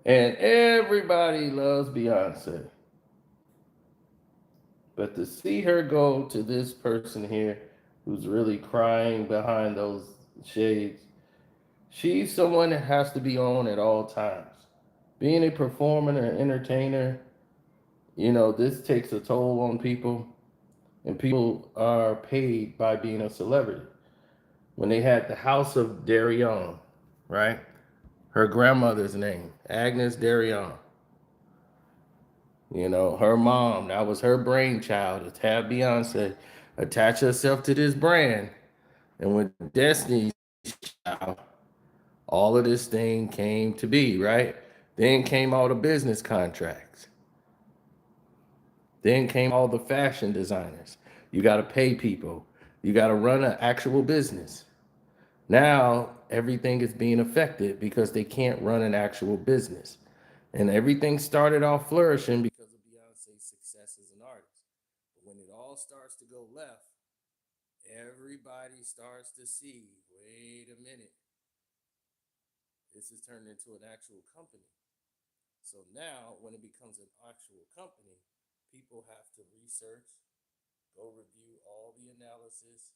And everybody loves Beyonce. But to see her go to this person here who's really crying behind those shades, she's someone that has to be on at all times. Being a performer and entertainer, this takes a toll on people, and people are paid by being a celebrity. When they had the House of Darion, right? Her grandmother's name, Agnes Darion. Her mom, that was her brainchild to have Beyonce attach herself to this brand. And with Destiny's Child, all of this thing came to be, right? Then came all the business contracts. Then came all the fashion designers. You got to pay people. You got to run an actual business. Now everything is being affected because they can't run an actual business. And everything started off flourishing because of Beyonce's success as an artist. But when it all starts to go left, everybody starts to see, wait a minute, this is turned into an actual company. So now, when it becomes an actual company, people have to research, go review all the analysis,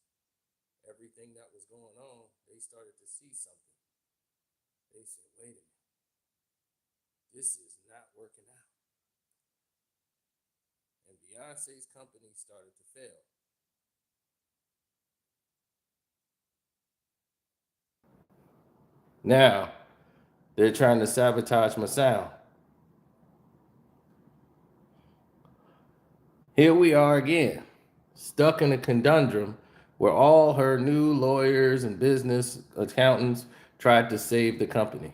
everything that was going on. They started to see something. They said, wait a minute, this is not working out. And Beyonce's company started to fail. Now, they're trying to sabotage my sound. Here we are again, stuck in a conundrum where all her new lawyers and business accountants tried to save the company.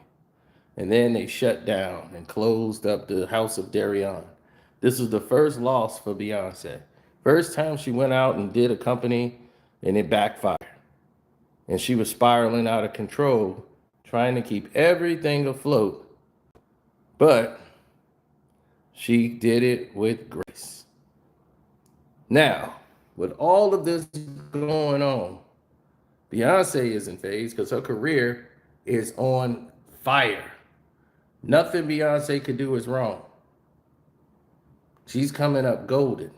And then they shut down and closed up the House of Darion. This was the first loss for Beyonce. First time she went out and did a company and it backfired. And she was spiraling out of control, trying to keep everything afloat. But she did it with grace. Now, with all of this going on, Beyonce is in phase because her career is on fire. Nothing Beyonce could do is wrong. She's coming up golden.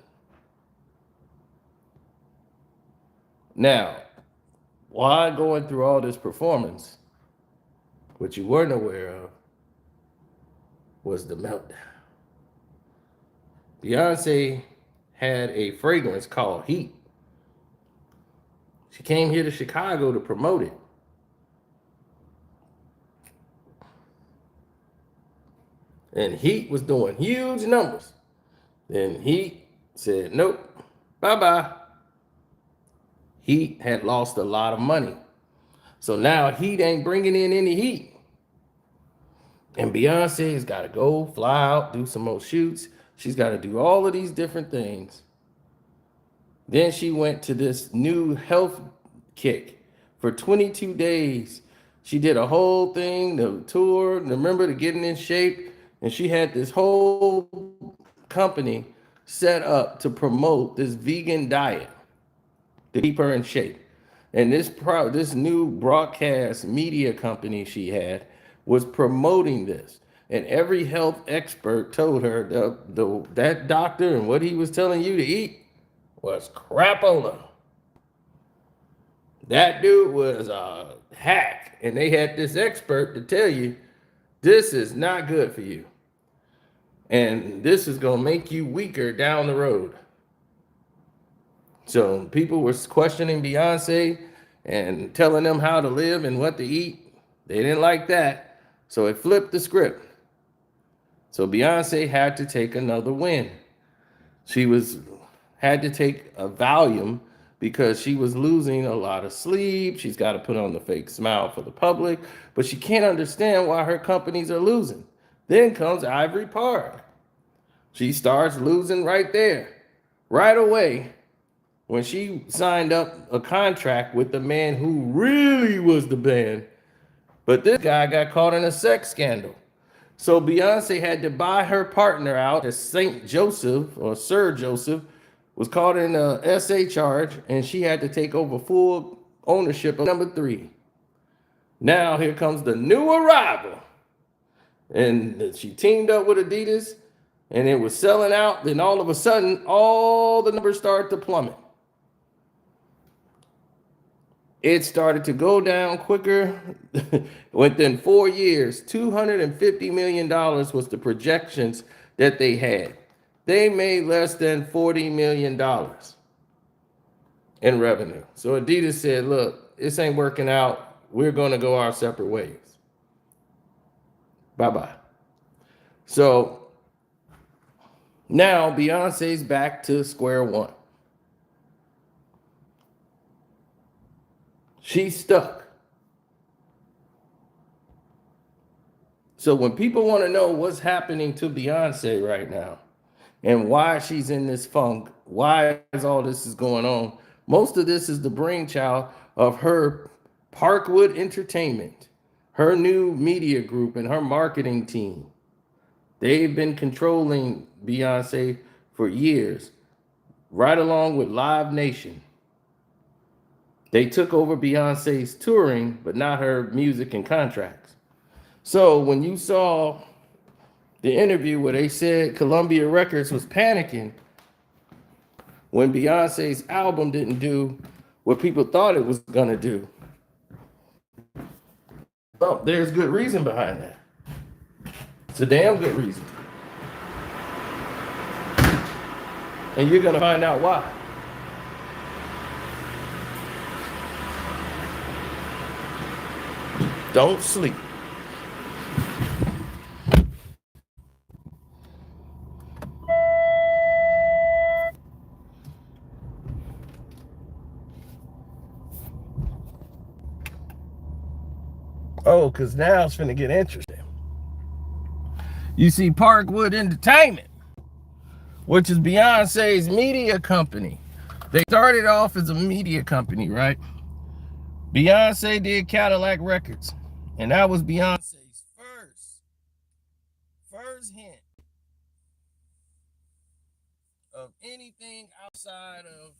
Now, while going through all this performance, what you weren't aware of was the meltdown. Beyonce had a fragrance called Heat. She came here to Chicago to promote it. And Heat was doing huge numbers. Then Heat said, nope, bye-bye. Heat had lost a lot of money. So now Heat ain't bringing in any heat. And Beyonce has got to go fly out, do some more shoots. She's got to do all of these different things. Then she went to this new health kick for 22 days. She did a whole thing, the tour, remember, the getting in shape. And she had this whole company set up to promote this vegan diet to keep her in shape. And this new broadcast media company she had was promoting this. And every health expert told her that doctor and what he was telling you to eat was crapola. That dude was a hack. And they had this expert to tell you this is not good for you. And this is going to make you weaker down the road. So people were questioning Beyonce and telling them how to live and what to eat. They didn't like that. So it flipped the script. So Beyonce had to take another win. Had to take a Valium because she was losing a lot of sleep. She's got to put on the fake smile for the public, but she can't understand why her companies are losing. Then comes Ivory Park. She starts losing right there, right away, when she signed up a contract with the man who really was the band. But this guy got caught in a sex scandal. So Beyonce had to buy her partner out as St. Joseph, or Sir Joseph, was caught in a SA charge, and she had to take over full ownership of number 3. Now here comes the new arrival. And she teamed up with Adidas, and it was selling out. Then all of a sudden, all the numbers started to plummet. It started to go down quicker. Within 4 years, $250 million was the projections that they had. They made less than $40 million in revenue. So Adidas said, look, this ain't working out. We're going to go our separate ways. Bye-bye. So now Beyonce's back to square one. She's stuck. So when people want to know what's happening to Beyonce right now and why she's in this funk, why is all this is going on, most of this is the brainchild of her Parkwood Entertainment, her new media group and her marketing team. They've been controlling Beyonce for years, right along with Live Nation. They took over Beyonce's touring, but not her music and contracts. So when you saw the interview where they said Columbia Records was panicking when Beyonce's album didn't do what people thought it was going to do, well, there's good reason behind that. It's a damn good reason. And you're going to find out why. Don't sleep. Oh, because now it's finna get interesting. You see, Parkwood Entertainment, which is Beyonce's media company. They started off as a media company, right? Beyonce did Cadillac Records, and that was Beyonce's first hint of anything outside of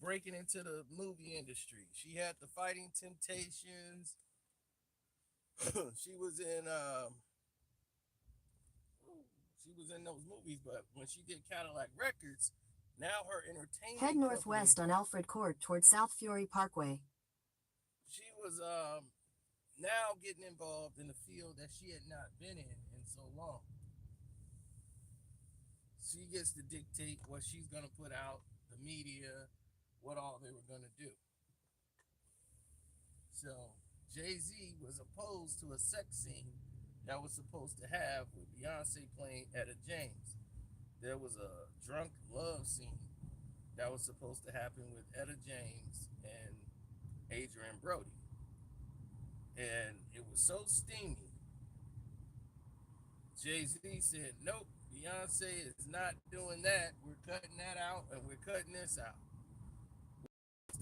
breaking into the movie industry. She had the Fighting Temptations. She was in those movies, but when she did Cadillac Records, now her entertainment Head northwest on Alfred Court toward South Fury Parkway. She was now getting involved in a field that she had not been in so long. She gets to dictate what she's going to put out, the media, what all they were going to do. So Jay-Z was opposed to a sex scene that was supposed to have with Beyonce playing Etta James. There was a drunk love scene that was supposed to happen with Etta James and Adrian Brody. And it was so steamy. Jay-Z said, nope, Beyonce is not doing that. We're cutting that out and we're cutting this out.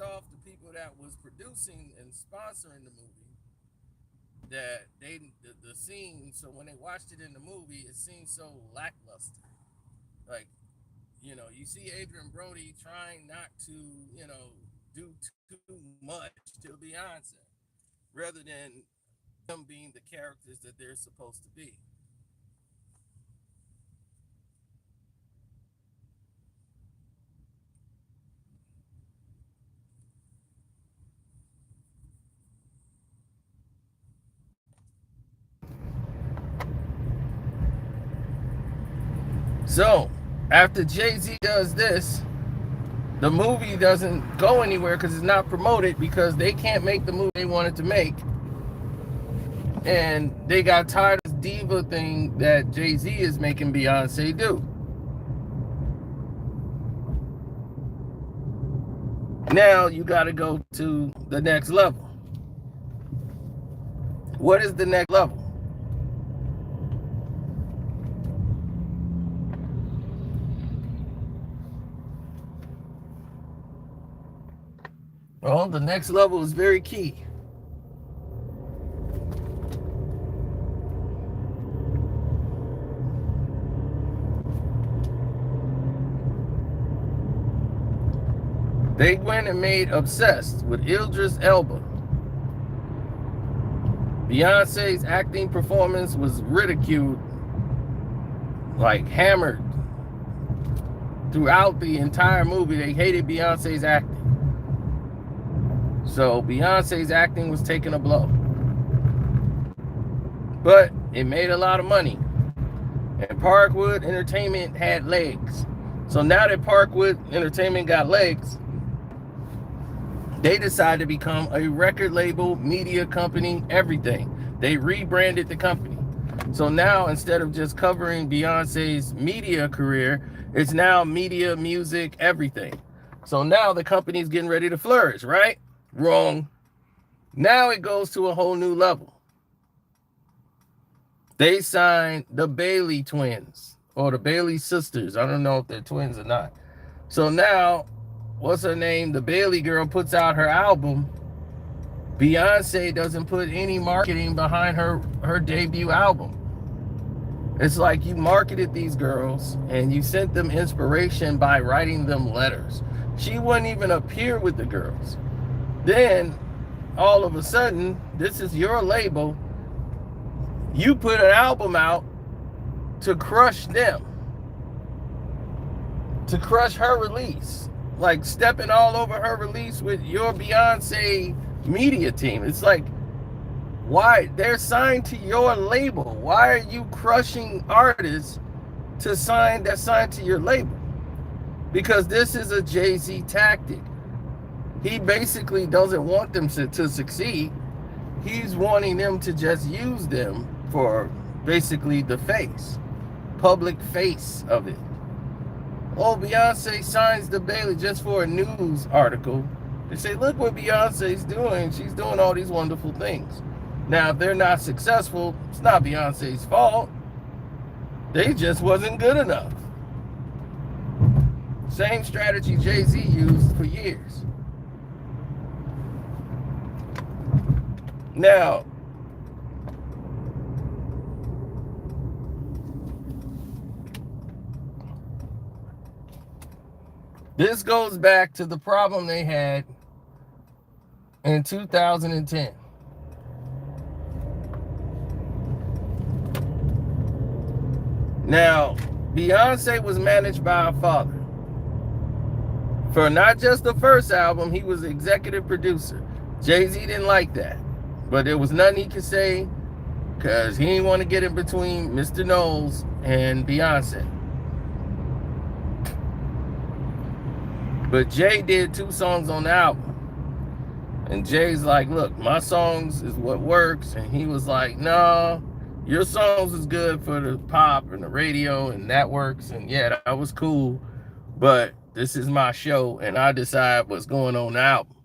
Off the people that was producing and sponsoring the movie, that the scene, so when they watched it in the movie, it seemed so lackluster. Like, you see Adrian Brody trying not to, do too much to Beyonce, rather than them being the characters that they're supposed to be. So, after Jay-Z does this, the movie doesn't go anywhere because it's not promoted, because they can't make the movie they wanted to make. And they got tired of this diva thing that Jay-Z is making Beyonce do. Now you got to go to the next level. What is the next level? Well, the next level is very key. They went and made Obsessed with Idris Elba. Beyonce's acting performance was ridiculed, like hammered throughout the entire movie. They hated Beyonce's acting. So Beyonce's acting was taking a blow. But it made a lot of money. And Parkwood Entertainment had legs. So now that Parkwood Entertainment got legs, they decided to become a record label, media company, everything. They rebranded the company. So now instead of just covering Beyonce's media career, it's now media, music, everything. So now the company's getting ready to flourish, right? Wrong. Now it goes to a whole new level. They signed the Bailey twins, or the Bailey sisters. I don't know if they're twins or not. So now, what's her name? The Bailey girl puts out her album. Beyonce doesn't put any marketing behind her debut album. It's like you marketed these girls and you sent them inspiration by writing them letters. She wouldn't even appear with the girls. Then, all of a sudden, this is your label. You put an album out to crush them, to crush her release, like stepping all over her release with your Beyonce media team. It's like, why? They're signed to your label. Why are you crushing artists that's signed to your label? Because this is a Jay-Z tactic. He basically doesn't want them to succeed. He's wanting them to just use them for basically the face, public face of it. Oh, Beyonce signs the Bailey just for a news article. They say, look what Beyonce's doing. She's doing all these wonderful things. Now, if they're not successful, it's not Beyonce's fault. They just wasn't good enough. Same strategy Jay-Z used for years. Now, this goes back to the problem they had in 2010. Now, Beyonce was managed by her father. For not just the first album, he was the executive producer. Jay-Z didn't like that. But there was nothing he could say because he didn't want to get in between Mr. Knowles and Beyonce. But Jay did 2 songs on the album. And Jay's like, look, my songs is what works. And he was like, no, your songs is good for the pop and the radio and that works. And yeah, that was cool. But this is my show and I decide what's going on the album.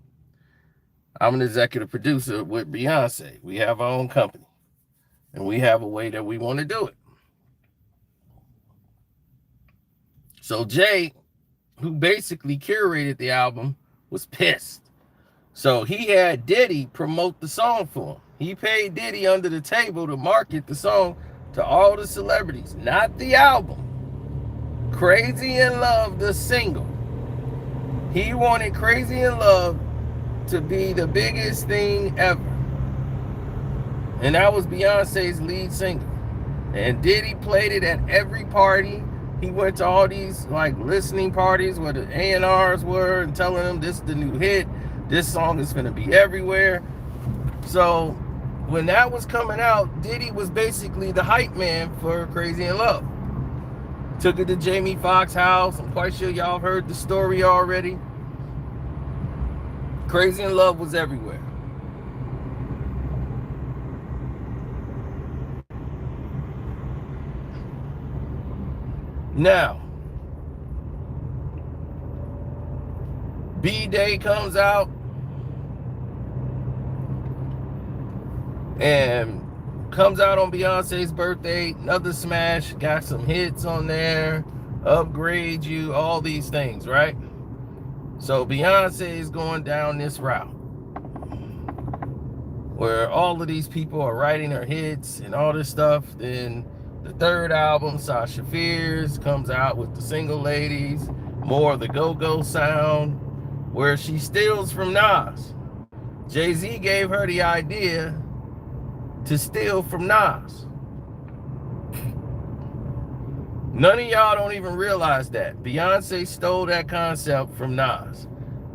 I'm an executive producer with Beyonce. We have our own company. And we have a way that we want to do it. So Jay, who basically curated the album, was pissed. So he had Diddy promote the song for him. He paid Diddy under the table to market the song to all the celebrities, not the album. Crazy in Love, the single. He wanted Crazy in Love to be the biggest thing ever. And that was Beyonce's lead single. And Diddy played it at every party. He went to all these like listening parties where the A&Rs were and telling them this is the new hit. This song is gonna be everywhere. So when that was coming out, Diddy was basically the hype man for Crazy in Love. Took it to Jamie Foxx's house. I'm quite sure y'all heard the story already. Crazy in Love was everywhere. Now, B-Day comes out and comes out on Beyonce's birthday. Another smash, got some hits on there, Upgrade You, all these things, right? So Beyonce is going down this route where all of these people are writing her hits and all this stuff. Then the third album, Sasha Fierce, comes out with the Single Ladies, more of the go-go sound, where she steals from Nas. Jay-Z gave her the idea to steal from Nas. None of y'all don't even realize that. Beyonce stole that concept from Nas.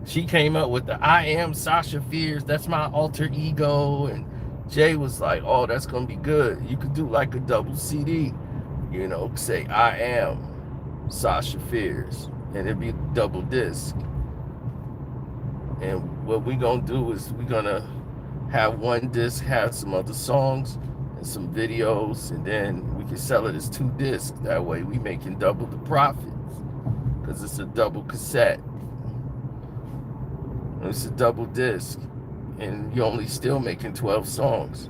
She came up with the I am Sasha Fierce, that's my alter ego. And Jay was like, oh, that's going to be good. You could do like a double CD, you know, say I am Sasha Fierce, and it'd be a double disc. And what we going to do is we're going to have one disc, have some other songs and some videos, and then we can sell it as 2 discs. That way we making double the profits, because it's a double cassette. It's a double disc, and you're only still making 12 songs.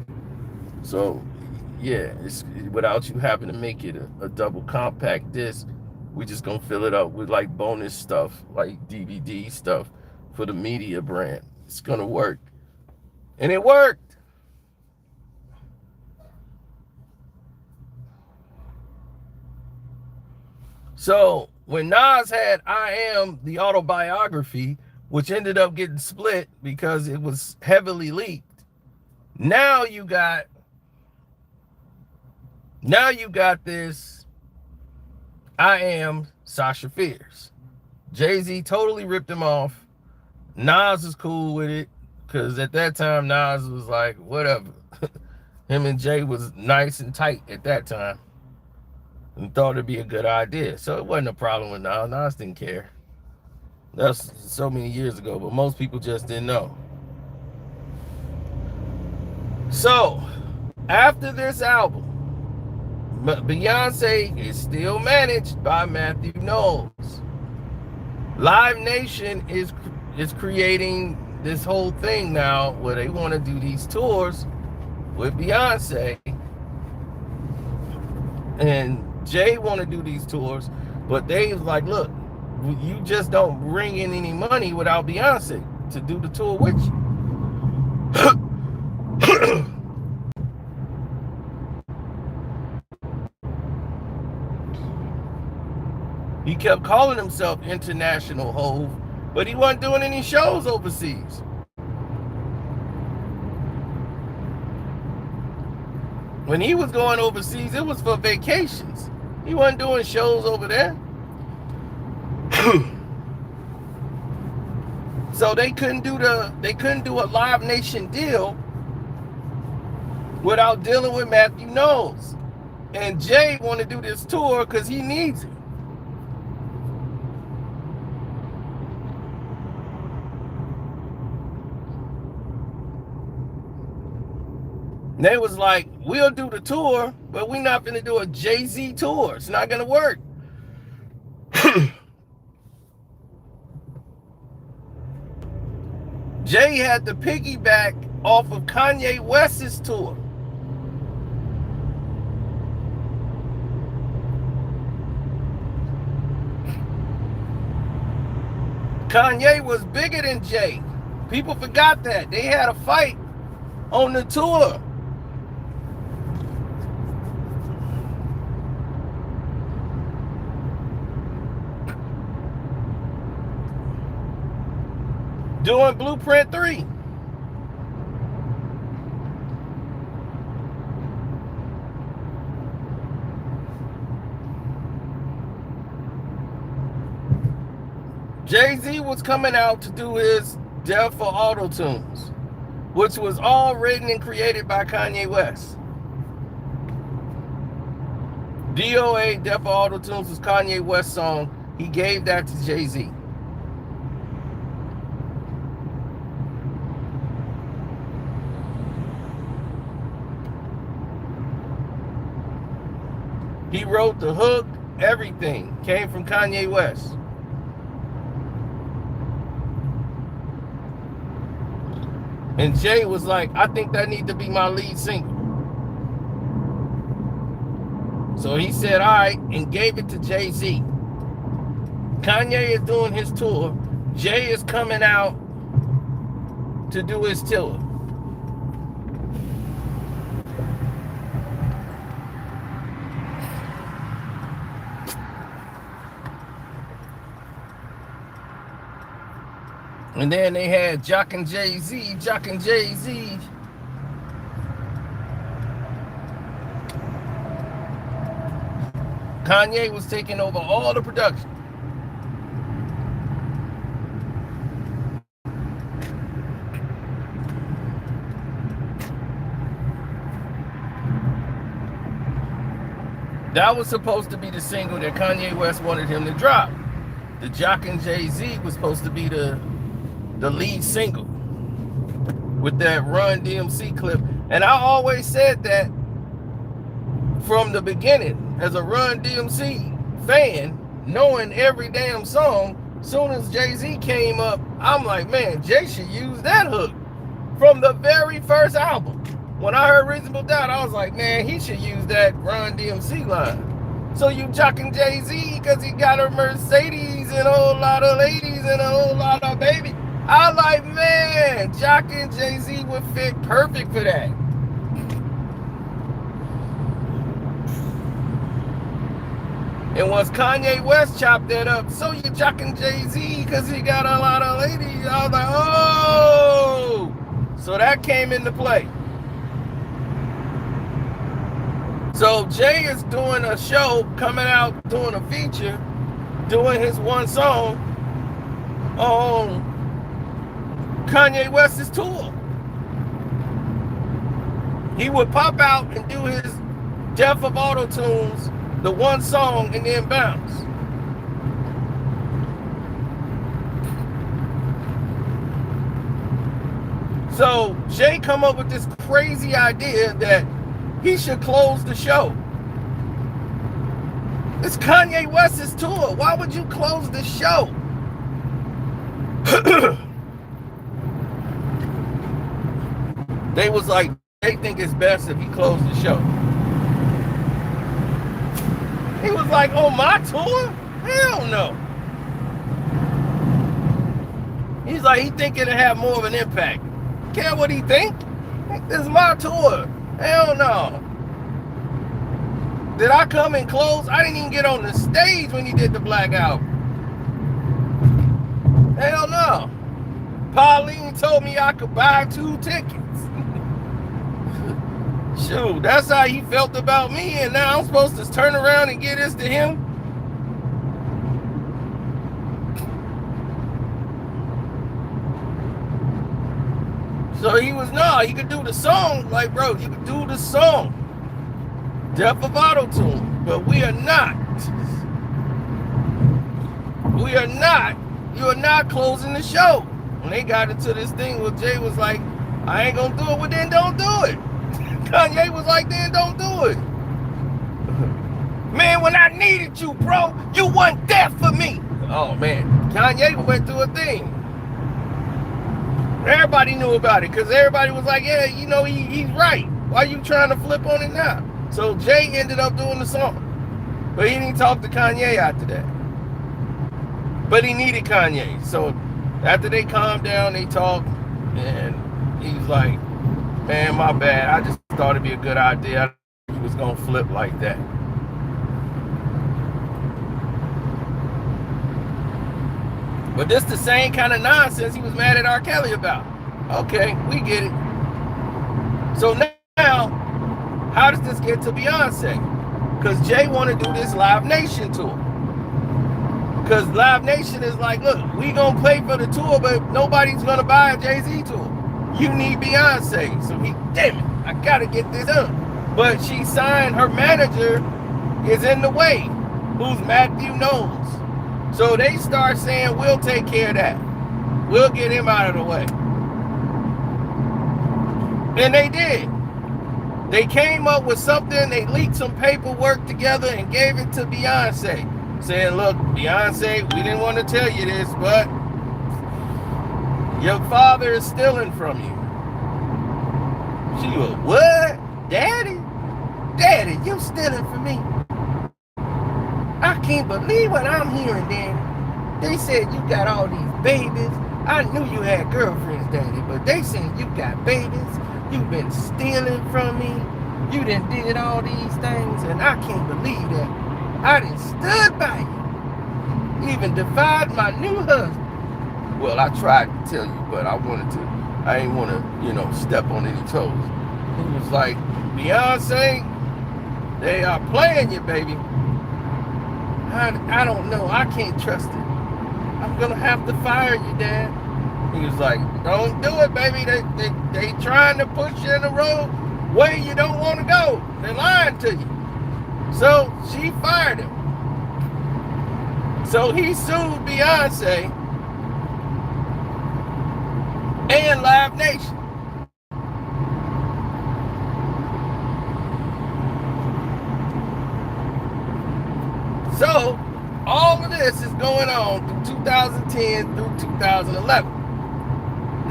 So yeah, it's without you having to make it a double compact disc. We just gonna fill it up with like bonus stuff, like DVD stuff for the media brand. It's gonna work, and it worked. So when Nas had I Am, the autobiography, which ended up getting split because it was heavily leaked, now you got this I Am Sasha Fierce. Jay-Z totally ripped him off. Nas is cool with it, because at that time Nas was like, whatever. Him and Jay was nice and tight at that time, and thought it'd be a good idea. So it wasn't a problem with Nas. Nas didn't care. That's so many years ago, but most people just didn't know. So after this album, Beyonce is still managed by Matthew Knowles. Live Nation is creating this whole thing now where they want to do these tours with Beyonce, and Jay want to do these tours, but they was like, look, you just don't bring in any money without Beyonce to do the tour with you. He kept calling himself International Hove, but he wasn't doing any shows overseas. When he was going overseas, it was for vacations. He wasn't doing shows over there. So they couldn't do a Live Nation deal without dealing with Matthew Knowles. And Jay want to do this tour because he needs it. They was like, we'll do the tour, but we're not going to do a Jay-Z tour. It's not going to work. Jay had to piggyback off of Kanye West's tour. Kanye was bigger than Jay. People forgot that. They had a fight on the tour. Doing Blueprint 3. Jay-Z was coming out to do his Death for Auto-Tunes, which was all written and created by Kanye West. DOA, Death for Auto-Tunes, was Kanye West's song. He gave that to Jay-Z. He wrote the hook, everything came from Kanye West. And Jay was like, I think that needs to be my lead single. So he said, all right, and gave it to Jay-Z. Kanye is doing his tour. Jay is coming out to do his tour. And then they had Jock and Jay-Z. Kanye was taking over all the production. That was supposed to be the single that Kanye West wanted him to drop. The Jockin' Jay-Z was supposed to be the lead single with that Run DMC clip. And I always said that from the beginning as a Run DMC fan, knowing every damn song. Soon as Jay-Z came up, I'm like, man, Jay should use that hook from the very first album. When I heard Reasonable Doubt, I was like, man, he should use that Run DMC line. So you jocking Jay-Z because he got a Mercedes and a whole lot of ladies and a whole lot of baby. I was like, man, jocking Jay-Z would fit perfect for that. And once Kanye West chopped that up, so you jocking Jay-Z because he got a lot of ladies. I was like, oh! So that came into play. So Jay is doing a show, coming out, doing a feature, doing his one song on Kanye West's tour. He would pop out and do his Death of Auto Tunes, the one song, and then bounce. So Jay come up with this crazy idea that he should close the show. It's Kanye West's tour. Why would you close the show? They was like, they think it's best if he closed the show. He was like, on my tour? Hell no. He's like, he think it'll have more of an impact. Care what he think? This is my tour. Hell no. Did I come and close? I didn't even get on the stage when he did the Black Album. Hell no. Pauline told me I could buy 2 tickets. Shoot, that's how he felt about me, and now I'm supposed to turn around and give this to him? So he was, no, you could do the song. Like, bro, you could do the song. Death of Auto Tune. But we are not. We are not. You are not closing the show. When they got into this thing where Jay was like, I ain't gonna do it, well then don't do it. Kanye was like, then don't do it. Man, when I needed you, bro, you wasn't there for me. Oh man, Kanye went through a thing. Everybody knew about it because everybody was like, yeah, you know, he's right. Why you trying to flip on it now? So Jay ended up doing the song. But he didn't talk to Kanye after that. But he needed Kanye. So after they calmed down, they talked. And he's like, man, my bad. I just thought it'd be a good idea. He was going to flip like that. But this the same kind of nonsense he was mad at R. Kelly about. Okay, we get it. So now, how does this get to Beyonce? Because Jay want to do this Live Nation tour. Because Live Nation is like, look, we going to pay for the tour, but nobody's going to buy a Jay-Z tour. You need Beyonce. So he, damn it, I got to get this done. But she signed, her manager is in the way, who's Matthew Knowles. So they start saying, we'll take care of that. We'll get him out of the way. And they did. They came up with something, they leaked some paperwork together and gave it to Beyonce. Saying, look, Beyonce, we didn't want to tell you this, but your father is stealing from you. She was, what? Daddy? Daddy, you stealing from me? I can't believe what I'm hearing, Daddy. They said you got all these babies. I knew you had girlfriends, Daddy, but they said you got babies. You've been stealing from me. You done did all these things, and I can't believe that. I done stood by you. Even defied my new husband. Well, I tried to tell you, but I didn't want to, step on any toes. He was like, Beyonce, they are playing you, baby. I don't know. I can't trust it. I'm gonna have to fire you, Dad. He was like, don't do it, baby. They trying to push you in the road where you don't want to go. They're lying to you. So she fired him. So he sued Beyonce and Live Nation. So all of this is going on from 2010 through 2011.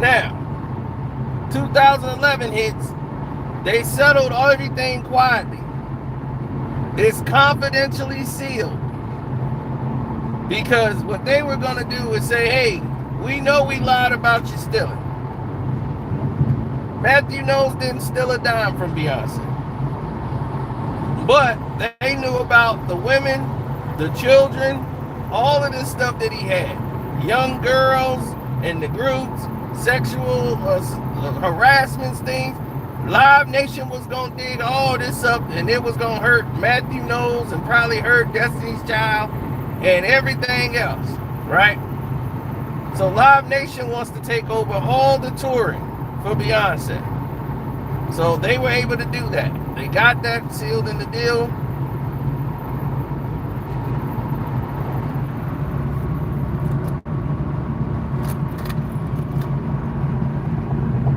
Now, 2011 hits, they settled everything quietly. It's confidentially sealed. Because what they were going to do is say, hey, we know we lied about you stealing. Matthew Knowles didn't steal a dime from Beyonce. But they knew about the women, the children, all of this stuff that he had. Young girls in the groups, sexual harassment things. Live Nation was going to dig all this up, and it was going to hurt Matthew Knowles and probably hurt Destiny's Child and everything else, right? So Live Nation wants to take over all the touring for Beyonce. So they were able to do that. They got that sealed in the deal.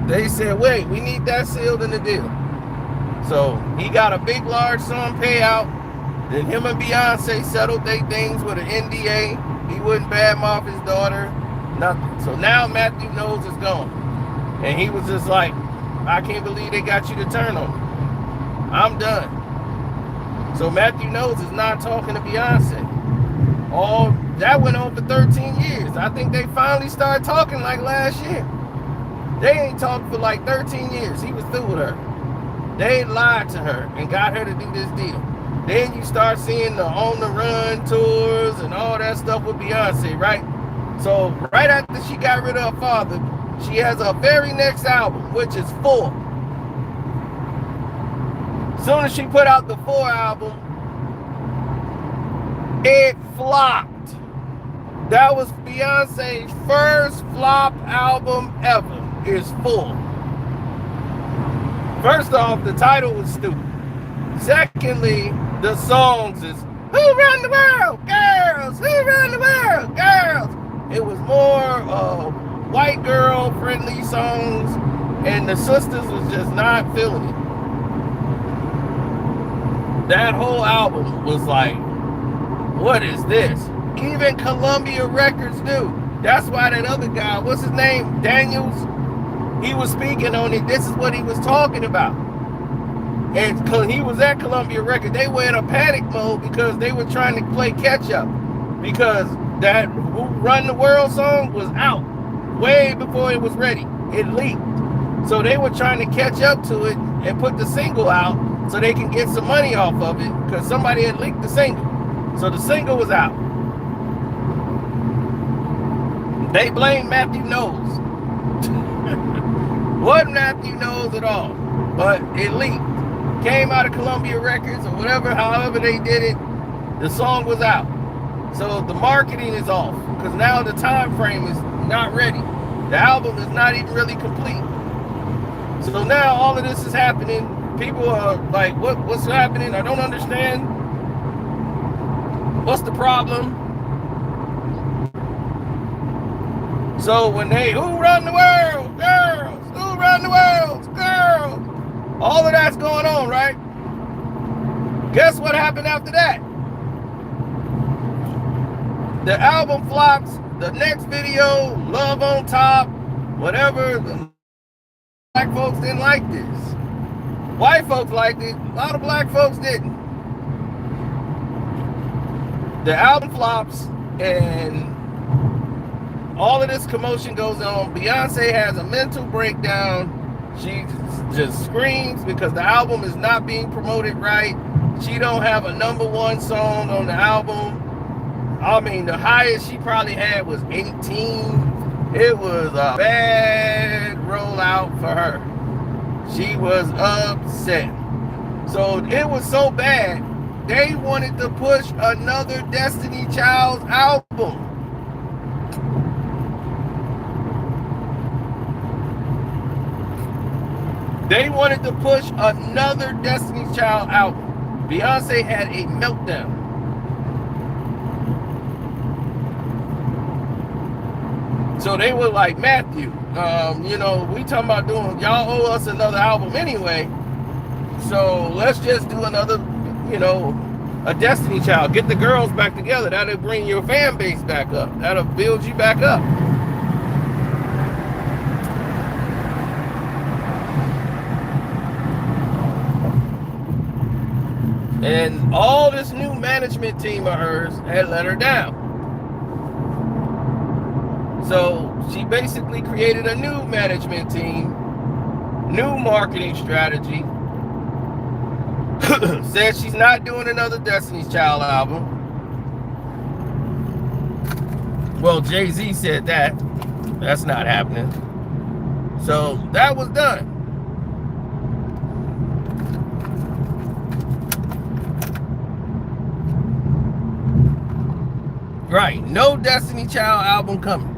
They said, wait, we need that sealed in the deal. So he got a big, large sum payout. Then him and Beyonce settled their things with an NDA. He wouldn't badmouth his daughter, nothing. So now Matthew Knowles is gone. And he was just like, I can't believe they got you to turn on me. I'm done. So Matthew Knowles is not talking to Beyonce. All that went on for 13 years. I think they finally started talking like last year. They ain't talked for like 13 years. He was through with her. They lied to her and got her to do this deal. Then you start seeing the On the Run tours and all that stuff with Beyonce, right? So right after she got rid of her father, she has her very next album, which is 4. Soon as she put out the 4 album, it flopped. That was Beyonce's first flop album ever. Is 4. First off, the title was stupid. Secondly, the songs is Who Run the World? Girls! Who Run the World? Girls! It was more white girl friendly songs, and the sisters was just not feeling it. That whole album was like, what is this? Even Columbia Records knew. That's why that other guy, what's his name? Daniels? He was speaking on it. This is what he was talking about. And he was at Columbia Records. They were in a panic mode because they were trying to play catch up. Because that Who Run the World song was out way before it was ready. It leaked. So they were trying to catch up to it and put the single out so they can get some money off of it because somebody had leaked the single. So the single was out. They blamed Matthew Knowles. Wasn't Matthew Knowles at all, but it leaked. Came out of Columbia Records or whatever, however they did it, the song was out. So the marketing is off because now the time frame is not ready. The album is not even really complete. So now all of this is happening. People are like, what's happening? I don't understand. What's the problem? So when they, who run the world? Girls. Who run the world? Girls. All of that's going on, right? Guess what happened after that? The album flops. The next video, Love on Top, whatever. The black folks didn't like this. White folks liked it. A lot of black folks didn't. The album flops and all of this commotion goes on. Beyonce has a mental breakdown. She just screams because the album is not being promoted right. She don't have a #1 song on the album. I mean, the highest she probably had was 18. It was a bad rollout for her. She was upset. So it was so bad they wanted to push another Destiny Child's album. They wanted to push another Destiny's Child album. Beyonce had a meltdown. So they were like, Matthew, you know, we talking about doing, y'all owe us another album anyway. So let's just do another, you know, a Destiny Child. Get the girls back together. That'll bring your fan base back up. That'll build you back up. And all this new management team of hers had let her down. So she basically created a new management team, new marketing strategy. Said she's not doing another Destiny's Child album. Well, Jay-Z said that. That's not happening. So that was done. Right, no Destiny Child album coming.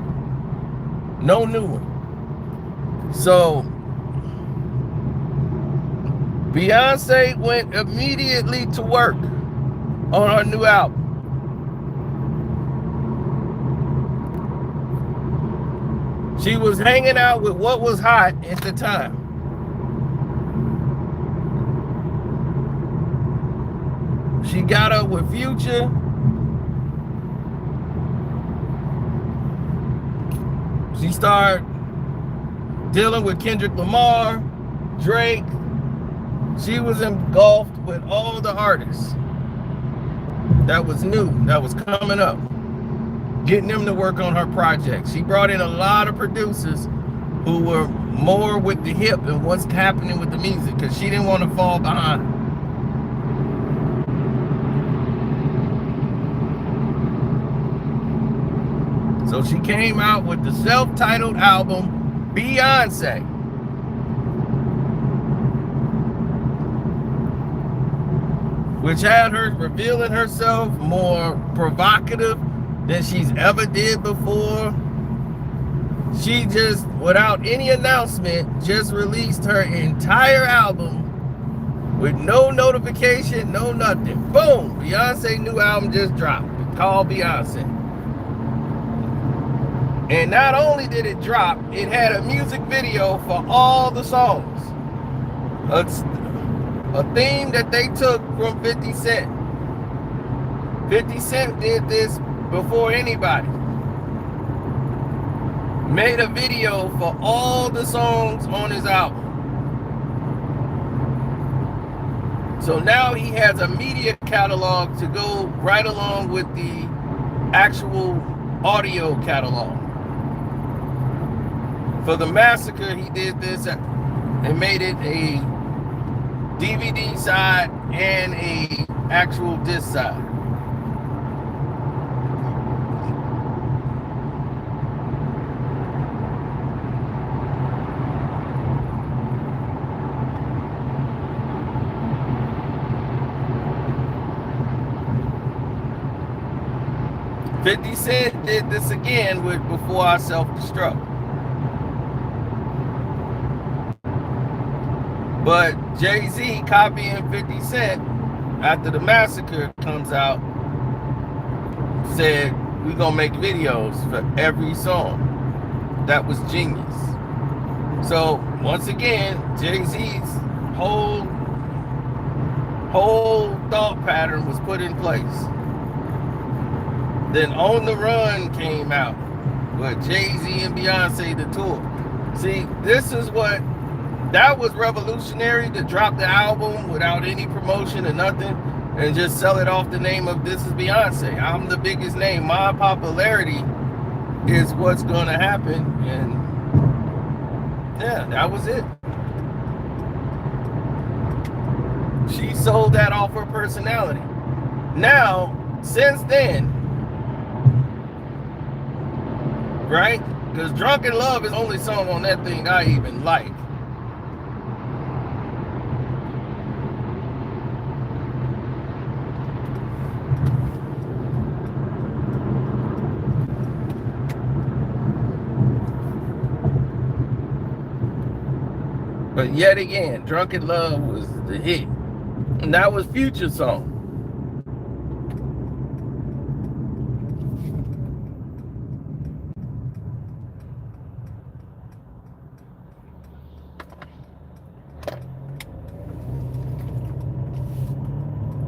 No new one. So Beyonce went immediately to work on her new album. She was hanging out with what was hot at the time. She got up with Future. She started dealing with Kendrick Lamar, Drake. She was engulfed with all the artists that was new, that was coming up, getting them to work on her project. She brought in a lot of producers who were more with the hip and what's happening with the music because she didn't want to fall behind. So she came out with the self-titled album, Beyonce. Which had her revealing herself more provocative than she's ever did before. She just, without any announcement, just released her entire album with no notification, no nothing. Boom! Beyonce new album just dropped, called Beyonce. And not only did it drop, it had a music video for all the songs. A theme that they took from 50 Cent. 50 Cent did this before anybody. Made a video for all the songs on his album. So now he has a media catalog to go right along with the actual audio catalog. For the Massacre, he did this and made it a DVD side and a actual disc side. $50 Cent did this again with Before I Self-Destruct. But Jay-Z copying 50 Cent after the Massacre comes out said, we're gonna make videos for every song. That was genius. So once again, Jay-Z's whole thought pattern was put in place. Then On the Run came out with Jay-Z and Beyonce the tour. See, this is what, that was revolutionary, to drop the album without any promotion or nothing and just sell it off the name of this is Beyonce. I'm the biggest name. My popularity is what's going to happen. And yeah, that was it. She sold that off her personality. Now, since then, right? Because Drunken Love is the only song on that thing I even like. But yet again, Drunken Love was the hit. And that was Future's song.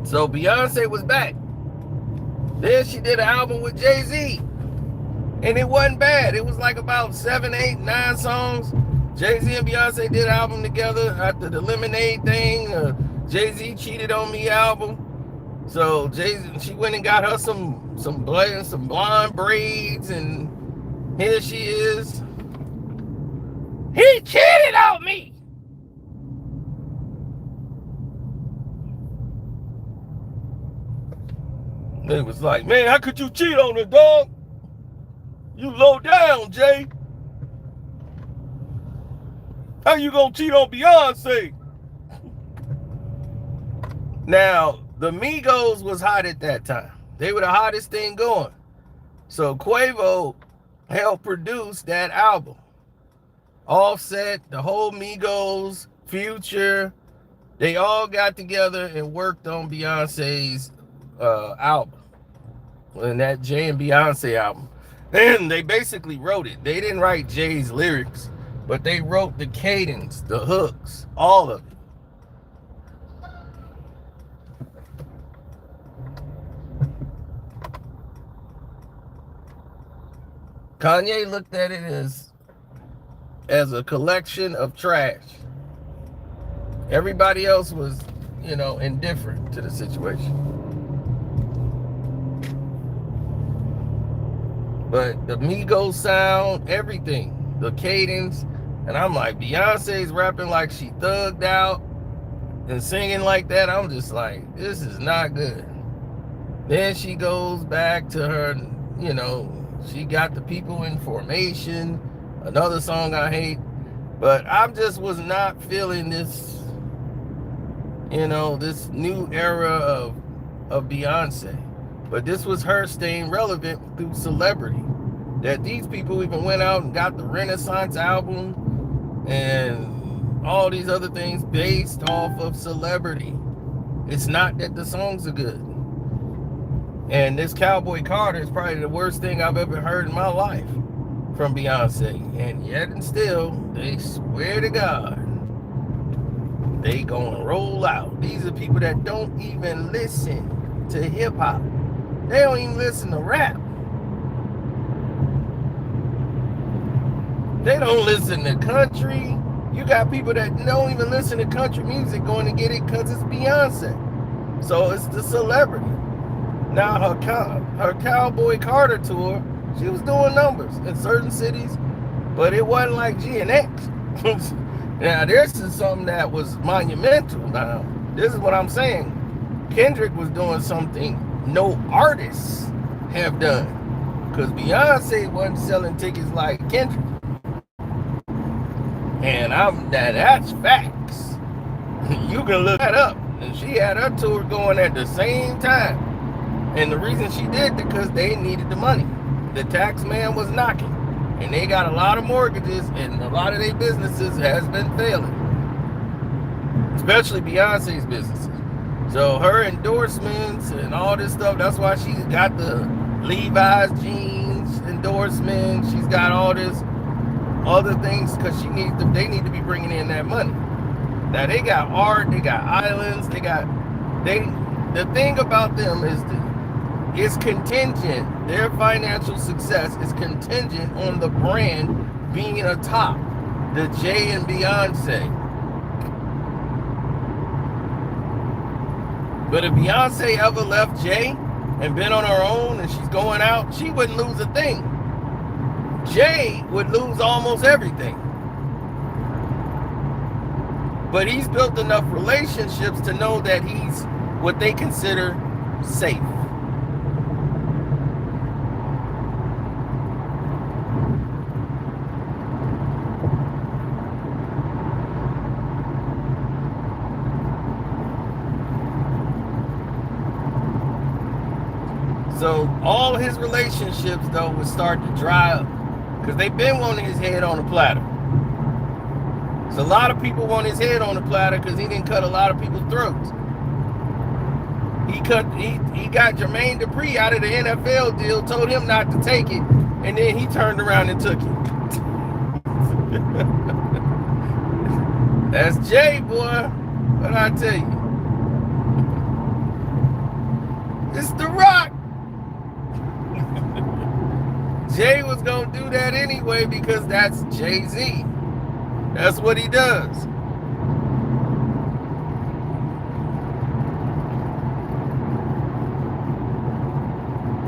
So Beyonce was back. Then she did an album with Jay-Z. And it wasn't bad. It was like about 7, 8, 9 songs. Jay-Z and Beyonce did an album together after the Lemonade thing. Jay-Z Cheated on Me album. So Jay-Z, she went and got her some blonde braids, and here she is. He cheated on me. It was like, man, how could you cheat on her, dog? You low down, Jay. How you gonna cheat on Beyonce? Now, the Migos was hot at that time. They were the hottest thing going. So Quavo helped produce that album. Offset, the whole Migos, Future, they all got together and worked on Beyonce's album. And that Jay and Beyonce album. And they basically wrote it. They didn't write Jay's lyrics, but they wrote the cadence, the hooks, all of it. Kanye looked at it as a collection of trash. Everybody else was, indifferent to the situation. But the Migos sound, everything, the cadence, and I'm like, Beyonce's rapping like she thugged out and singing like that. I'm just like, this is not good. Then she goes back to her, she got the people in formation, another song I hate, but I just was not feeling this, this new era of Beyonce. But this was her staying relevant through celebrity. That these people even went out and got the Renaissance album and all these other things based off of celebrity. It's not that the songs are good. And this Cowboy Carter is probably the worst thing I've ever heard in my life from Beyonce. And yet and still, they swear to God, they gonna roll out. These are people that don't even listen to hip hop. They don't even listen to rap. They don't listen to country. You got people that don't even listen to country music going to get it because it's Beyonce. So it's the celebrity. Now her Cowboy Carter tour, she was doing numbers in certain cities, but it wasn't like G and X. Now this is something that was monumental. Now this is what I'm saying. Kendrick was doing something no artists have done, because Beyonce wasn't selling tickets like Kendrick, and that's facts. You can look that up. And she had her tour going at the same time, and the reason she did, because they needed the money. The tax man was knocking, and they got a lot of mortgages, and a lot of their businesses has been failing, especially Beyonce's businesses. So her endorsements and all this stuff, that's why she's got the Levi's jeans endorsement. She's got all this other things, because they need to be bringing in that money. Now they got art, they got islands, the thing about them is it's contingent. Their financial success is contingent on the brand being atop. The Jay and Beyonce. But if Beyonce ever left Jay and been on her own and she's going out, she wouldn't lose a thing. Jay would lose almost everything. But he's built enough relationships to know that he's what they consider safe. So all his relationships, though, would start to dry up, because they've been wanting his head on a platter. So a lot of people want his head on the platter because he didn't cut a lot of people's throats. He got Jermaine Dupri out of the NFL deal, told him not to take it, and then he turned around and took it. That's Jay, boy. What I tell you? It's The Rock. Jay was gonna do that anyway because that's Jay-Z. That's what he does.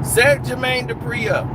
Set Jermaine Dupri up.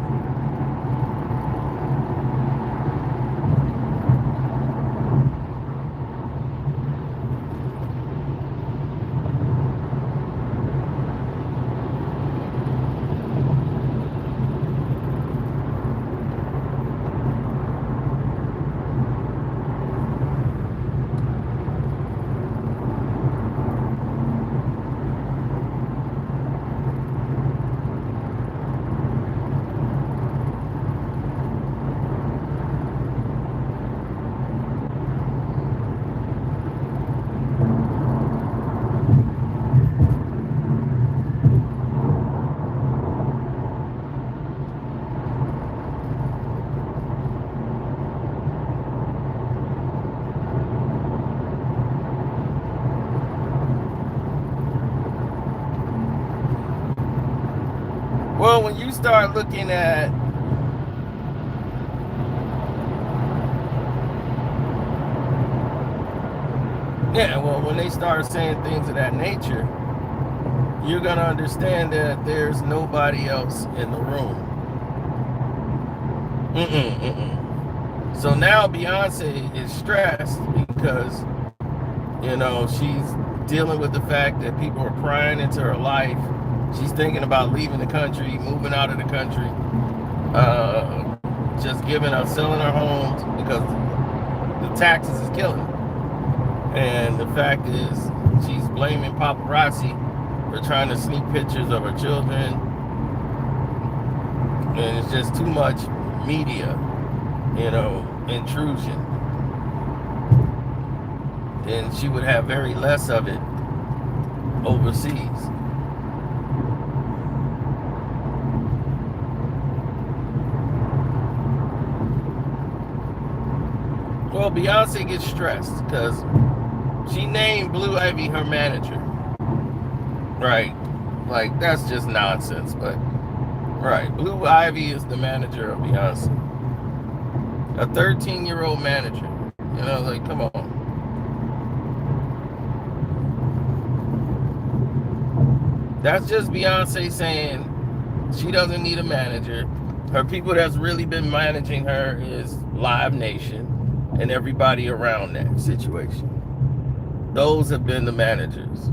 Well, when you start looking at when they start saying things of that nature, you're going to understand that there's nobody else in the room. So now Beyonce is stressed because, she's dealing with the fact that people are prying into her life. She's thinking about leaving the country, moving out of the country, just selling her homes because the taxes is killing her. And the fact is, she's blaming paparazzi for trying to sneak pictures of her children. And it's just too much media, intrusion. And she would have very less of it overseas. Well, Beyonce gets stressed because she named Blue Ivy her manager. Right. Like, that's just nonsense, but right. Blue Ivy is the manager of Beyonce. A 13-year-old manager. Come on. That's just Beyonce saying she doesn't need a manager. Her people that's really been managing her is Live Nation and everybody around that situation. Those have been the managers.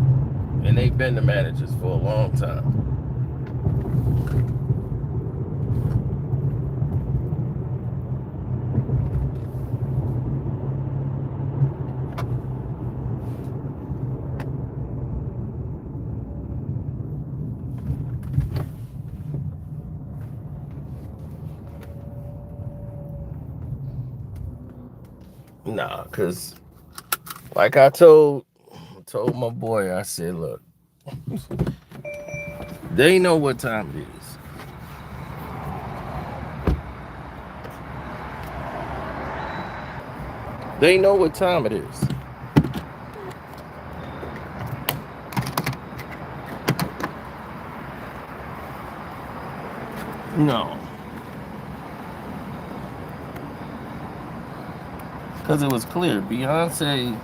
And they've been the managers for a long time. Nah, because like I told my boy, I said, look, they know what time it is. They know what time it is. No. Because it was clear. Beyonce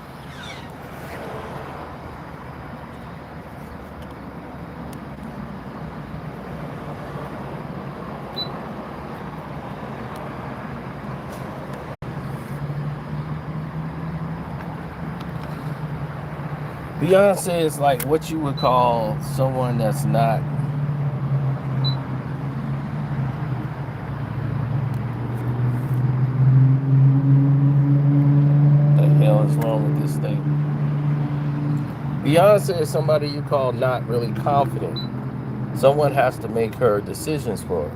is like what you would call someone that's not is wrong with this thing. Beyonce is somebody you call not really confident. Someone has to make her decisions for her.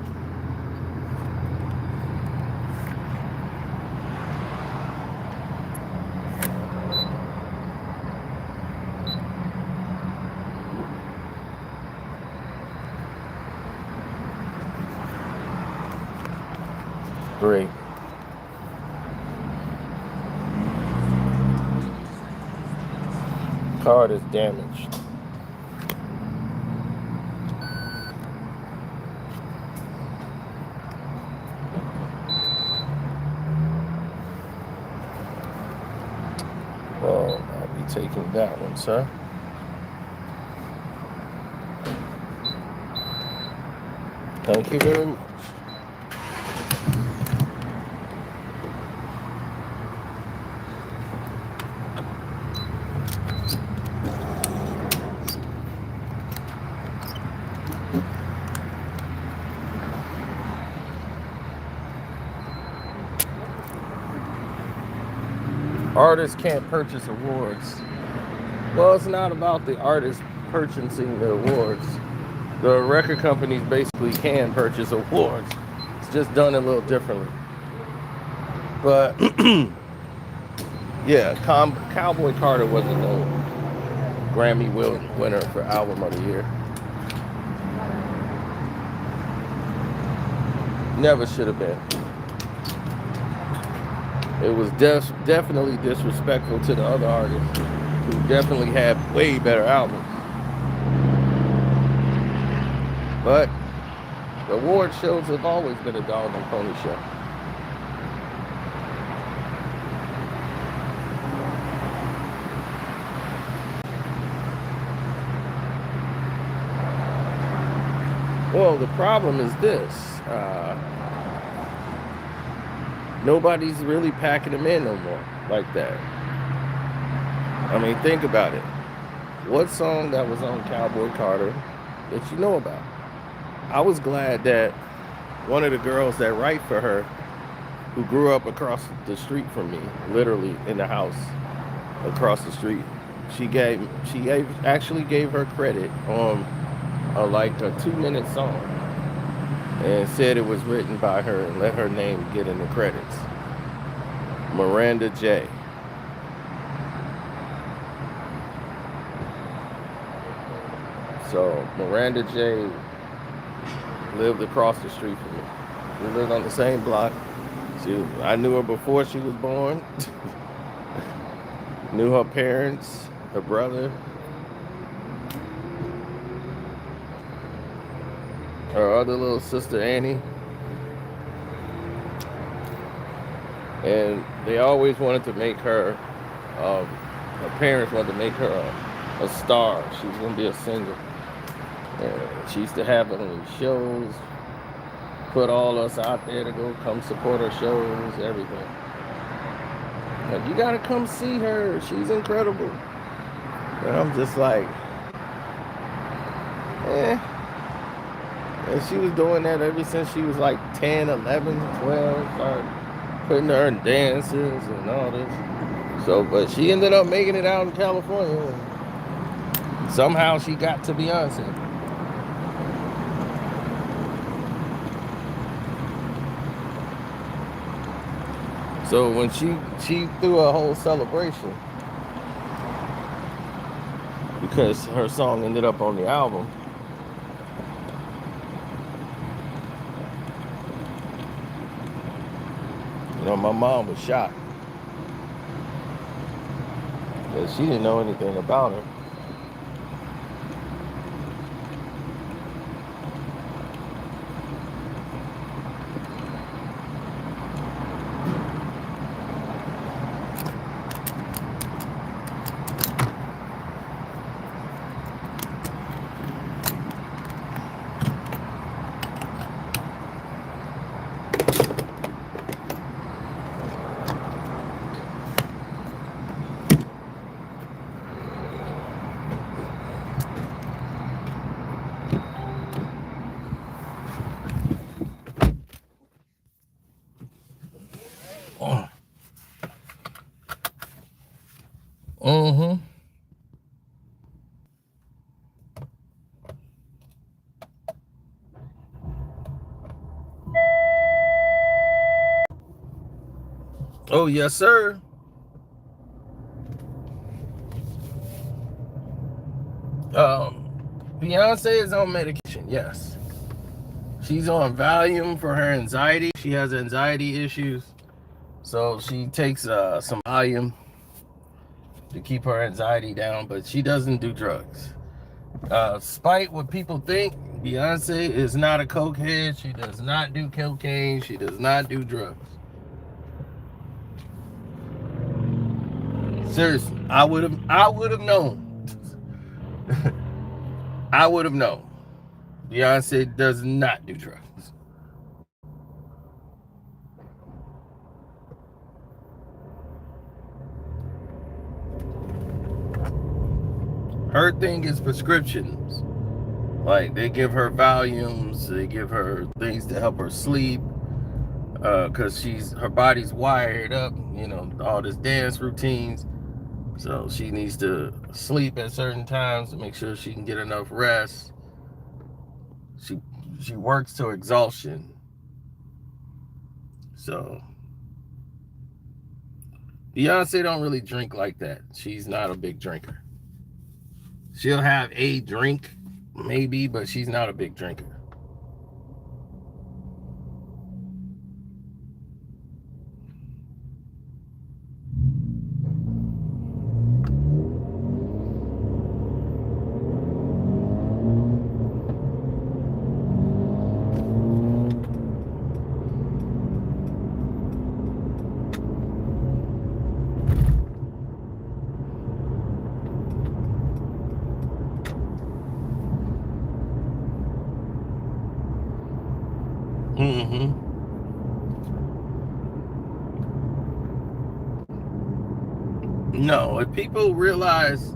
Great. Card is damaged. Well, I'll be taking that one, sir. Thank you very much. Artists can't purchase awards. Well, it's not about the artist purchasing the awards. The record companies basically can purchase awards. It's just done a little differently. But yeah, Cowboy Carter wasn't no Grammy winner for Album of the Year. Never should have been. It was definitely disrespectful to the other artists who definitely had way better albums. But the award shows have always been a dog and pony show. Well, the problem is this. Nobody's really packing them in no more like that. I mean, think about it. What song that was on Cowboy Carter that you know about? I was glad that one of the girls that write for her, who grew up across the street from me, literally in the house across the street, she actually gave her credit on like a 2-minute song and said it was written by her and let her name get in the credits. Miranda J. So Miranda J lived across the street from me. We lived on the same block. I knew her before she was born. Knew her parents, her brother, her other little sister Annie. And they always wanted to make her, her parents wanted to make her a star. She was going to be a singer. And she used to have on these shows, put all us out there to go come support her shows, everything. Like, you got to come see her. She's incredible. And I'm just like, eh. And she was doing that ever since she was like 10, 11, 12. Started putting her in dances and all this. So, but she ended up making it out in California. Somehow she got to Beyonce. So when she threw a whole celebration because her song ended up on the album. You know, my mom was shocked because she didn't know anything about her. Mm-hmm. Oh, yes, sir. Beyonce is on medication, yes. She's on Valium for her anxiety. She has anxiety issues. So she takes some Valium to keep her anxiety down, but she doesn't do drugs. Despite what people think, Beyonce is not a cokehead. She does not do cocaine. She does not do drugs. Seriously, I would have known. I would have known. Beyonce does not do drugs. Her thing is prescriptions. Like, they give her Valiums, they give her things to help her sleep, because her body's wired up, all this dance routines. So she needs to sleep at certain times to make sure she can get enough rest. She works to exhaustion. So Beyonce don't really drink like that. She's not a big drinker. She'll have a drink, maybe, but she's not a big drinker. No, if people realize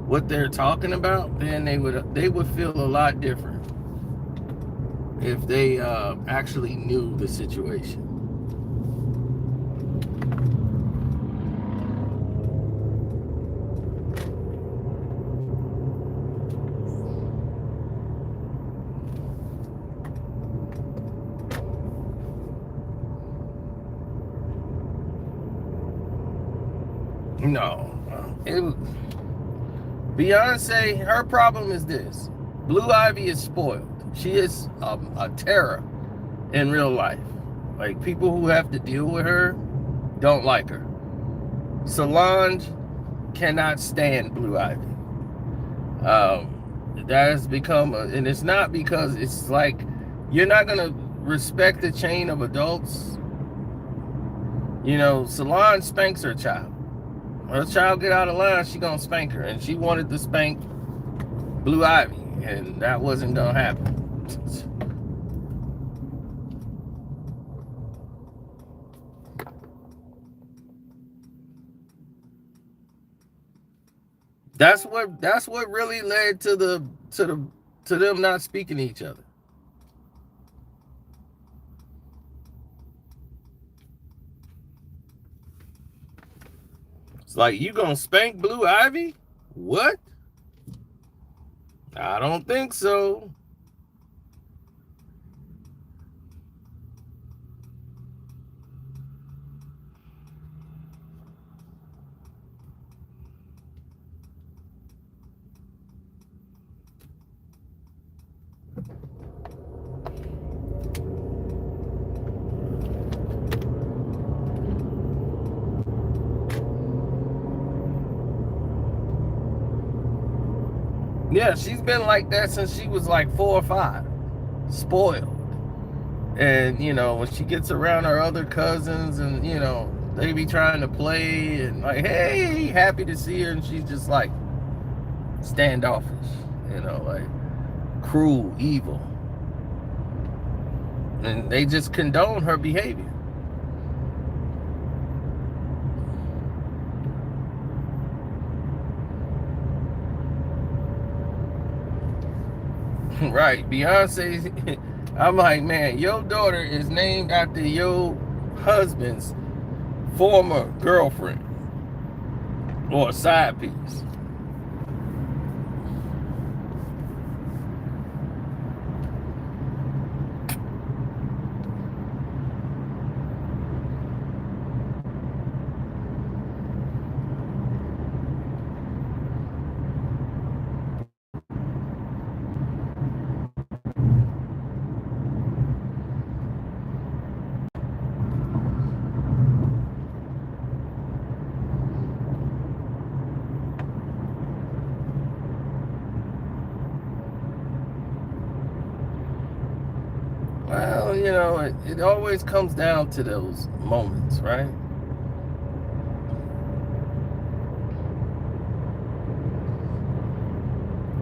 what they're talking about, then they would feel a lot different if they actually knew the situation. No, Beyonce, her problem is this. Blue Ivy is spoiled. She is a terror in real life. Like, people who have to deal with her don't like her. Solange cannot stand Blue Ivy. That has become, and it's not because it's like, you're not going to respect the chain of adults. Solange spanks her child. When her child get out of line, she gonna spank her, and she wanted to spank Blue Ivy, and that wasn't gonna happen. That's what really led to them not speaking to each other. It's like, you gonna spank Blue Ivy? What? I don't think so. Yeah, she's been like that since she was like 4 or 5. Spoiled. And, when she gets around her other cousins and, they be trying to play and like, hey, happy to see her. And she's just like standoffish, like cruel, evil. And they just condone her behavior. Right, Beyonce. I'm like, man, your daughter is named after your husband's former girlfriend or side piece. Well, you know, it always comes down to those moments, right?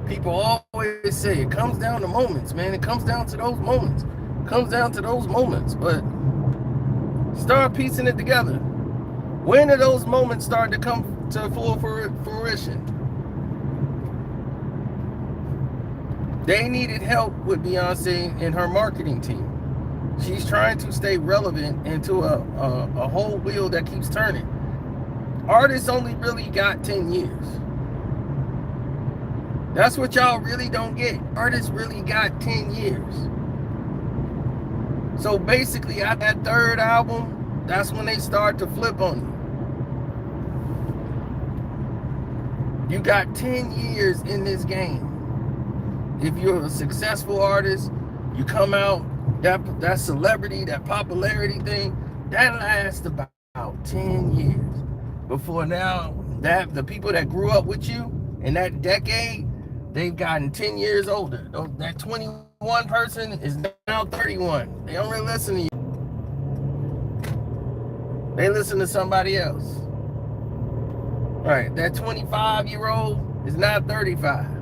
People always say it comes down to moments, man. It comes down to those moments. It comes down to those moments. But start piecing it together. When do those moments start to come to full fruition? They needed help with Beyonce and her marketing team. She's trying to stay relevant into a whole wheel that keeps turning. Artists only really got 10 years. That's what y'all really don't get. Artists really got 10 years. So basically, at that third album, that's when they start to flip on you. You got 10 years in this game. If you're a successful artist, you come out, that celebrity, that popularity thing, that lasts about 10 years. Before now, that the people that grew up with you in that decade, they've gotten 10 years older. That 21 person is now 31. They don't really listen to you. They listen to somebody else. Right, that 25-year-old is now 35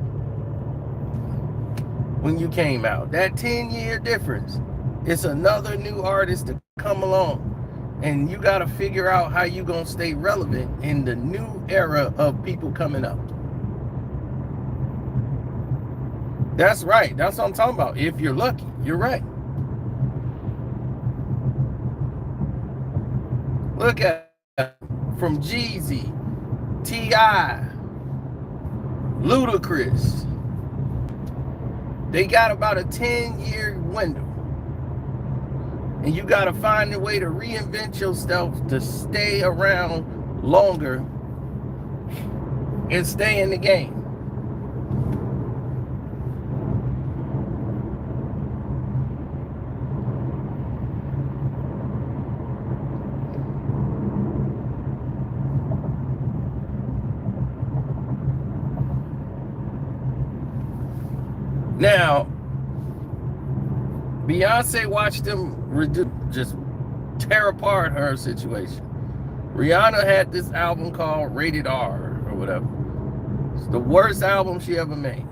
when you came out. That 10-year difference, it's another new artist to come along. And you got to figure out how you going to stay relevant in the new era of people coming up. That's right. That's what I'm talking about. If you're lucky, you're right. Look at from Jeezy, T.I., Ludacris. They got about a 10-year window. And you got to find a way to reinvent yourself to stay around longer and stay in the game. Now, Beyonce watched them just tear apart her situation. Rihanna had this album called Rated R or whatever. It's the worst album she ever made.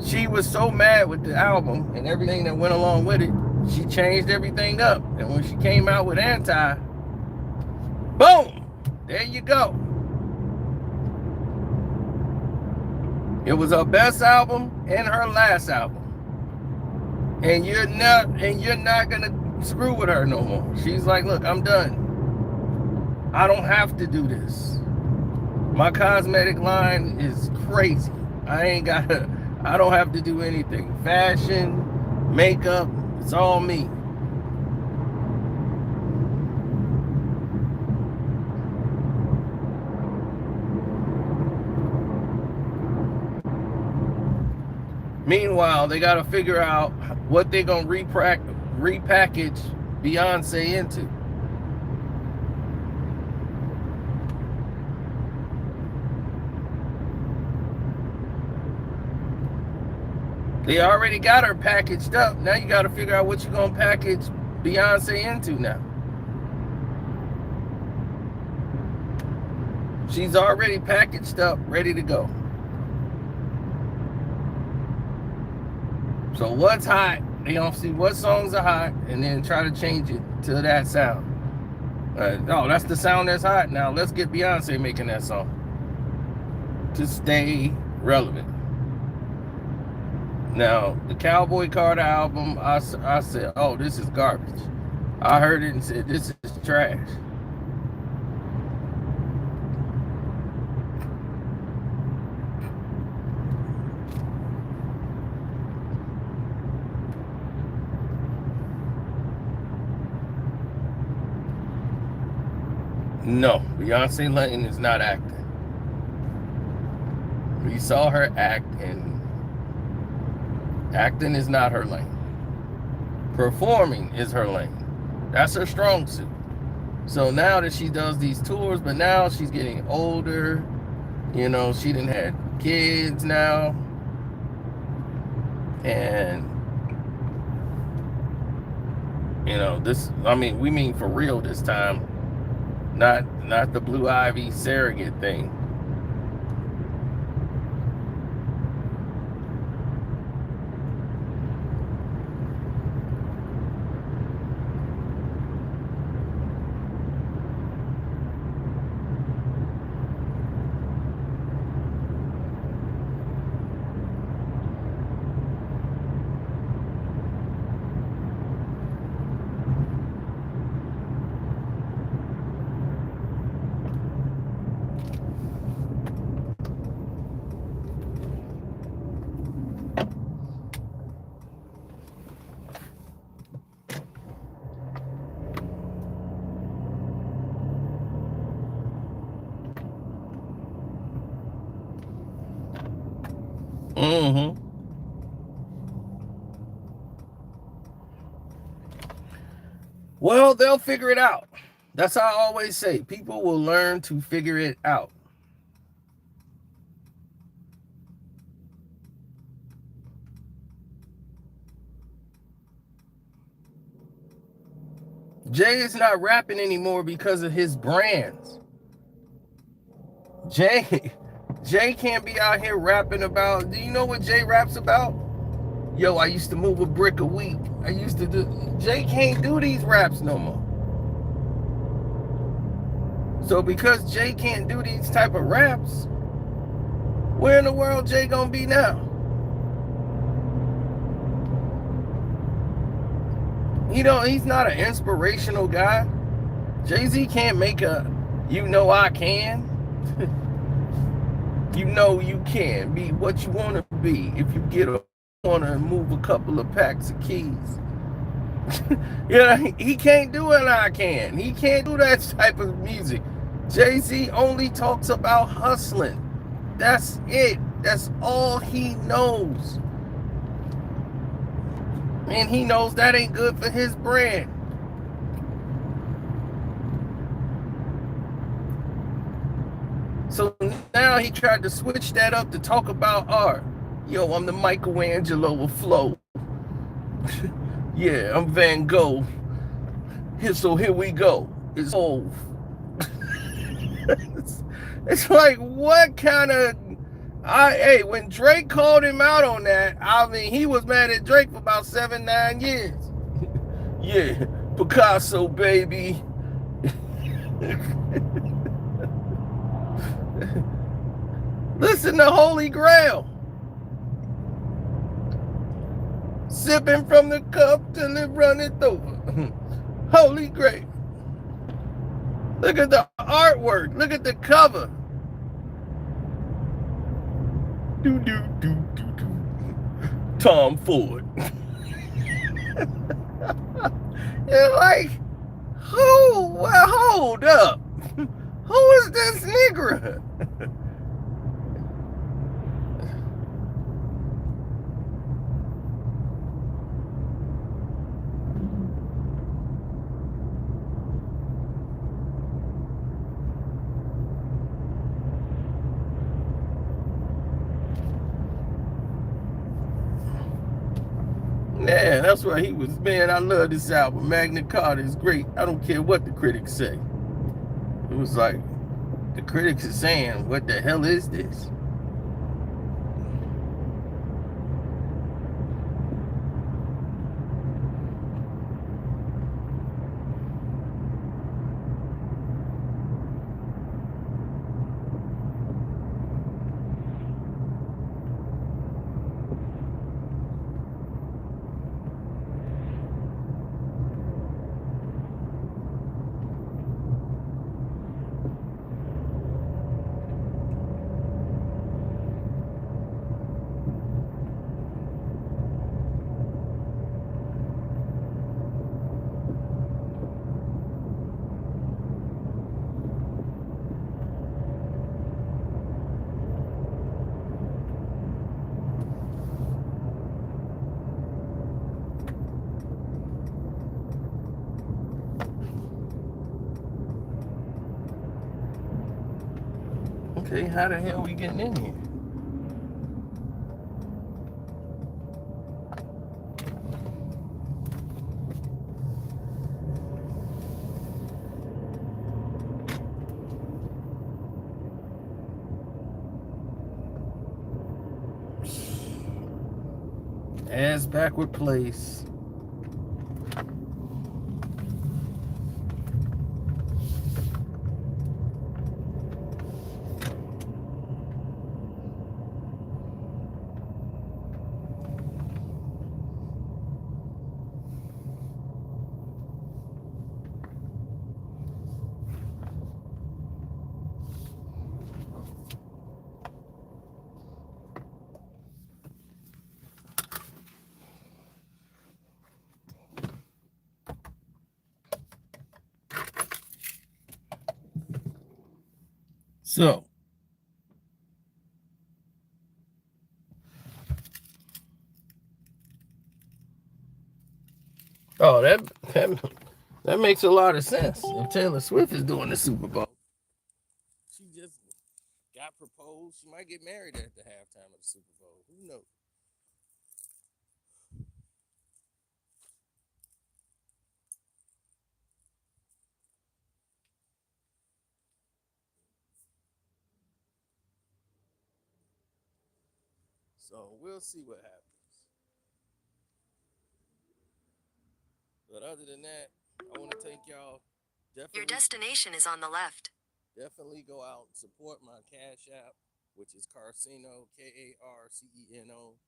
She was so mad with the album and everything that went along with it, she changed everything up. And when she came out with Anti, boom, there you go. It was her best album and her last album. And you're not gonna screw with her no more. She's like, look, I'm done. I don't have to do this. My cosmetic line is crazy. I don't have to do anything. Fashion, makeup, it's all me. Meanwhile, they got to figure out what they're going to repackage Beyonce into. They already got her packaged up. Now you got to figure out what you're going to package Beyonce into now. She's already packaged up, ready to go. So what's hot, they don't see what songs are hot and then try to change it to that sound. Oh, that's the sound that's hot. Now let's get Beyonce making that song to stay relevant. Now, the Cowboy Carter album, I said, oh, this is garbage. I heard it and said, this is trash. No, Beyonce Lane is not acting. We saw her act, and acting is not her lane. Performing is her lane. That's her strong suit. So now that she does these tours, but now she's getting older, you know, she done had kids now. And you know, this, I mean, we mean for real this time, not the Blue Ivy surrogate thing. Mm-hmm. Well, they'll figure it out. That's how I always say. People will learn to figure it out. Jay is not rapping anymore because of his brands. Jay can't be out here rapping about, do you know what Jay raps about? Yo, I used to move a brick a week. I used to do, Jay can't do these raps no more. So because Jay can't do these type of raps, where in the world Jay gonna be now? You know, he's not an inspirational guy. Jay-Z can't make a, you know I can. You know you can be what you want to be if you get a corner and move a couple of packs of keys. Yeah, he can't do it. I can. He can't do that type of music. Jay-Z only talks about hustling. That's it. That's all he knows. And he knows that ain't good for his brand. So now he tried to switch that up to talk about art. Yo, I'm the Michelangelo of flow. Yeah, I'm Van Gogh. So here we go. It's old. It's like, what kind of... Hey, when Drake called him out on that, I mean, he was mad at Drake for about 7-9 years. Yeah, Picasso, baby. Listen to Holy Grail. Sipping from the cup till it runneth over. Holy Grail. Look at the artwork. Look at the cover. Do do do do do. Tom Ford. You're like, who? Well, hold up. Who is this nigger? Yeah, that's why he was, man, I love this album. Magna Carta is great. I don't care what the critics say. It was like, the critics are saying, what the hell is this? Okay, how the hell we getting in here? Ass backward place. So, oh, that makes a lot of sense. If Taylor Swift is doing the Super Bowl, she just got proposed. She might get married at the halftime of the Super Bowl. Who knows? So we'll see what happens. But other than that, I want to thank y'all. Your Definitely, destination is on the left. definitely go out and support my Cash App, which is Carceno, Carceno.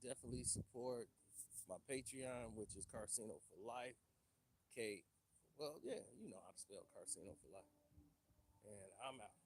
Definitely support my Patreon, which is Carceno for Life. K, well, yeah, you know how to spell Carceno for Life. And I'm out.